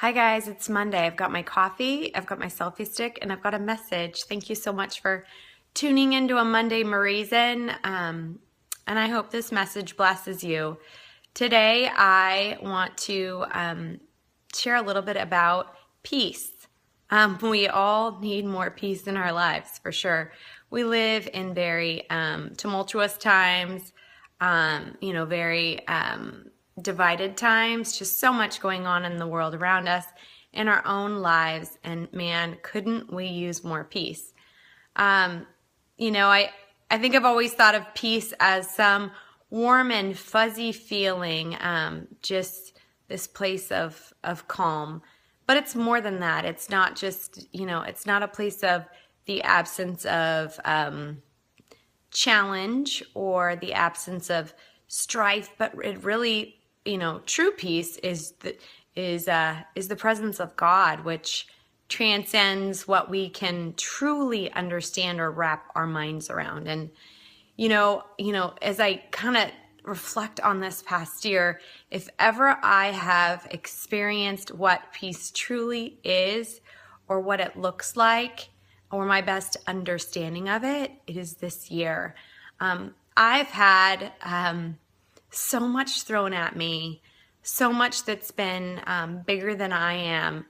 Hi guys, it's Monday. I've got my coffee, I've got my selfie stick, and I've got a message. Thank you so much for tuning into a Monday Marieson, and I hope this message blesses you. Today I want to share a little bit about peace. We all need more peace in our lives, for sure. We live in very tumultuous times, very divided times, just so much going on in the world around us, in our own lives, and man, couldn't we use more peace? I think I've always thought of peace as some warm and fuzzy feeling, just this place of calm. But it's more than that. It's not just, it's not a place of the absence of challenge or the absence of strife, but it really, true peace is the presence of God, which transcends what we can truly understand or wrap our minds around. And as I kind of reflect on this past year, if ever I have experienced what peace truly is, or what it looks like, or my best understanding of it, it is this year. I've had so much thrown at me, so much that's been bigger than I am.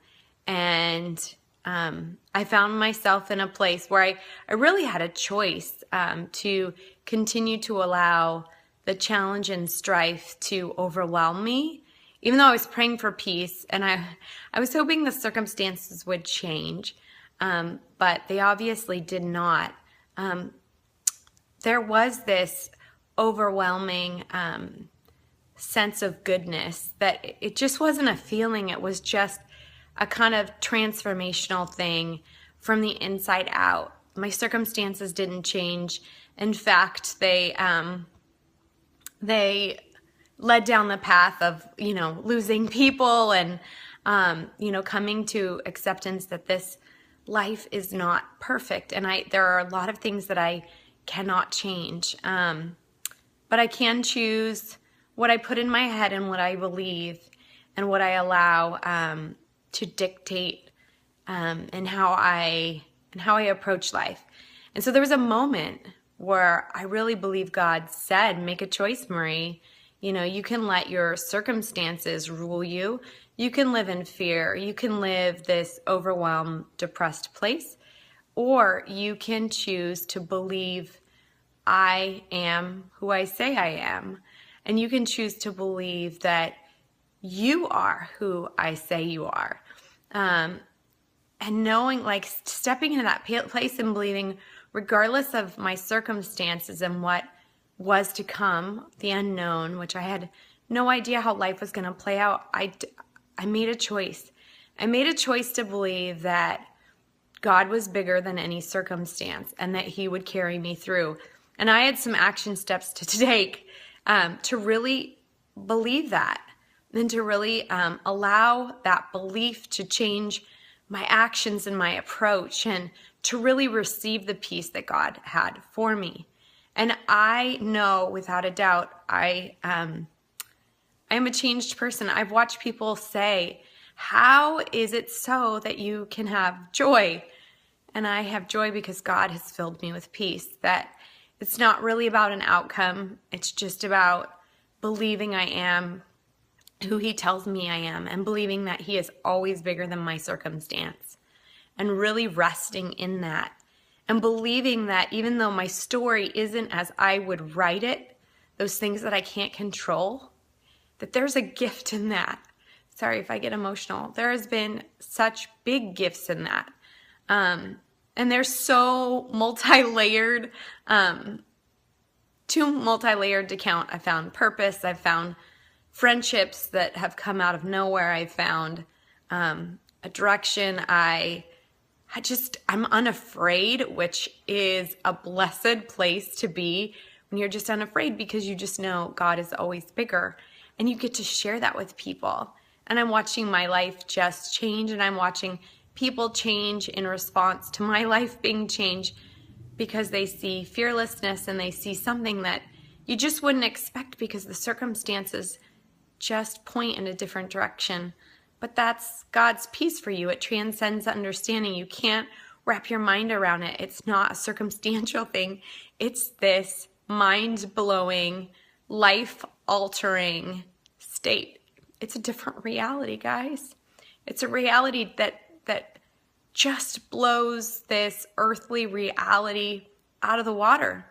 And I found myself in a place where I really had a choice to continue to allow the challenge and strife to overwhelm me, even though I was praying for peace. And I was hoping the circumstances would change, but they obviously did not. There was this overwhelming sense of goodness that it just wasn't a feeling. It was just a kind of transformational thing from the inside out. My circumstances didn't change. In fact, they led down the path of, losing people and, coming to acceptance that this life is not perfect. And there are a lot of things that I cannot change. But I can choose what I put in my head and what I believe and what I allow to dictate and how I approach life. And so there was a moment where I really believe God said, make a choice, Marie. You can let your circumstances rule you. You can live in fear. You can live this overwhelmed, depressed place. Or you can choose to believe I am who I say I am. And you can choose to believe that you are who I say you are. And knowing, stepping into that place and believing, regardless of my circumstances and what was to come, the unknown, which I had no idea how life was going to play out, I made a choice. I made a choice to believe that God was bigger than any circumstance and that He would carry me through. And I had some action steps to take to really believe that, and to really allow that belief to change my actions and my approach, and to really receive the peace that God had for me. And I know without a doubt, I am a changed person. I've watched people say, how is it so that you can have joy? And I have joy because God has filled me with peace, that it's not really about an outcome. It's just about believing I am who He tells me I am, and believing that He is always bigger than my circumstance, and really resting in that, and believing that even though my story isn't as I would write it, those things that I can't control, that there's a gift in that. Sorry if I get emotional. There has been such big gifts in that. And they're so multi-layered, too multi-layered to count. I found purpose. I've found friendships that have come out of nowhere. I found a direction. I'm unafraid, which is a blessed place to be when you're just unafraid, because you just know God is always bigger, and you get to share that with people. And I'm watching my life just change, and I'm watching people change in response to my life being changed, because they see fearlessness and they see something that you just wouldn't expect, because the circumstances just point in a different direction. but that's God's peace for you. It transcends understanding. You can't wrap your mind around it. It's not a circumstantial thing. It's this mind-blowing, life-altering state. It's a different reality, guys. It's a reality that just blows this earthly reality out of the water,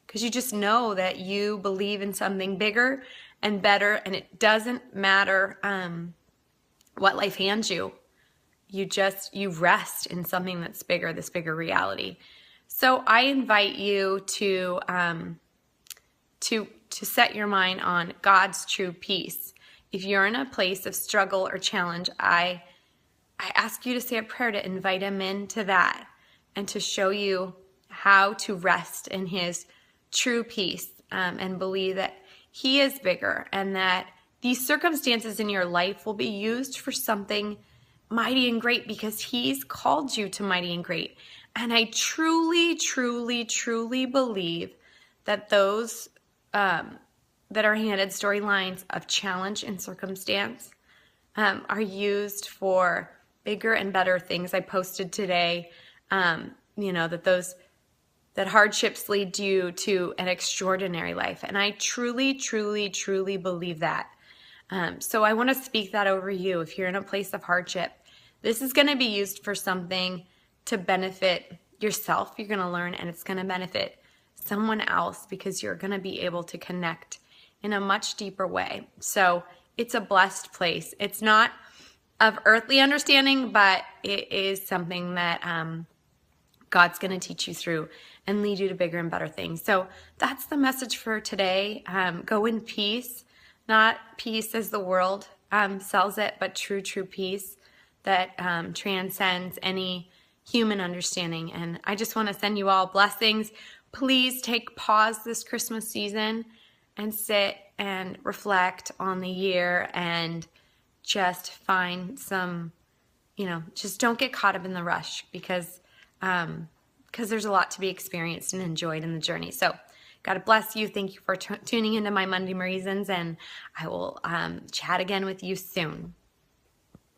because you just know that you believe in something bigger and better, and it doesn't matter what life hands you. You rest in something that's bigger, this bigger reality. So I invite you to set your mind on God's true peace. If you're in a place of struggle or challenge, I ask you to say a prayer to invite him into that and to show you how to rest in his true peace, and believe that he is bigger and that these circumstances in your life will be used for something mighty and great, because he's called you to mighty and great. And I truly, truly, truly believe that those that are handed storylines of challenge and circumstance are used for bigger and better things. I posted today, that hardships lead you to an extraordinary life. And I truly, truly, truly believe that. So I want to speak that over you. If you're in a place of hardship, this is going to be used for something to benefit yourself. You're going to learn, and it's going to benefit someone else, because you're going to be able to connect in a much deeper way. So it's a blessed place. It's not of earthly understanding, but it is something that God's going to teach you through and lead you to bigger and better things. So that's the message for today. Go in peace, not peace as the world sells it, but true peace that transcends any human understanding. And I just want to send you all blessings. Please take pause this Christmas season and sit and reflect on the year, and just find some, just don't get caught up in the rush, because there's a lot to be experienced and enjoyed in the journey. So God bless you. Thank you for tuning into my Monday Mariesons, and I will chat again with you soon.